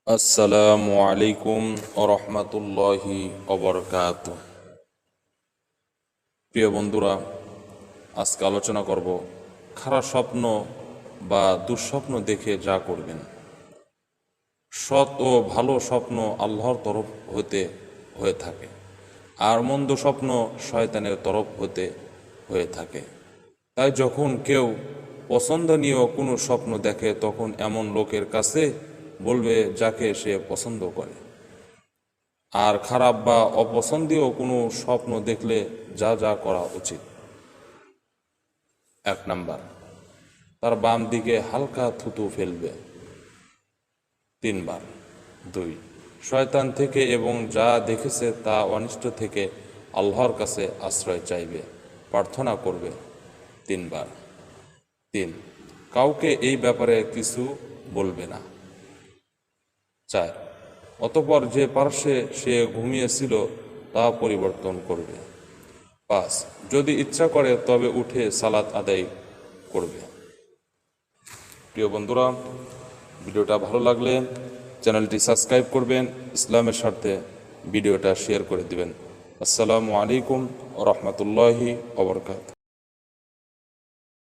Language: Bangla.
আসসালামু আলাইকুম রহমতুল্লাহি অবরকাত। প্রিয় বন্ধুরা, আজকে আলোচনা করব খারাপ স্বপ্ন বা দুঃস্বপ্ন দেখে যা করবেন। সৎ ও ভালো স্বপ্ন আল্লাহর তরফ হতে হয়ে থাকে, আর মন্দ স্বপ্ন শয়তানের তরফ হতে হয়ে থাকে। তাই যখন কেউ পছন্দনীয় কোনো স্বপ্ন দেখে তখন এমন লোকের কাছে বলবে যাকে সে পছন্দ করে। আর খারাপ বা অপছন্দীয় কোনো স্বপ্ন দেখলে যা যা করা উচিত: 1 নাম্বার, তার বাম দিকে হালকা থুতু ফেলবে 3 বার। 2, শয়তান থেকে এবং যা দেখেছে তা অনিষ্ট থেকে আল্লাহর কাছে আশ্রয় চাইবে, প্রার্থনা করবে 3 বার। 3, কাউকে এই ব্যাপারে কিছু বলবে না। 4, অতঃপর যে পার্শ্বে সে ঘুমিয়েছিল তা পরিবর্তন করবে। 5, যদি ইচ্ছা করে তবে উঠে সালাত আদায় করবে। প্রিয় বন্ধুরা, ভিডিওটা ভালো লাগলে চ্যানেলটি সাবস্ক্রাইব করবেন, ইসলামের স্বার্থে ভিডিওটা শেয়ার করে দিবেন। আসসালামু আলাইকুম রহমতুল্লাহি ওয়া বারাকাতুহু।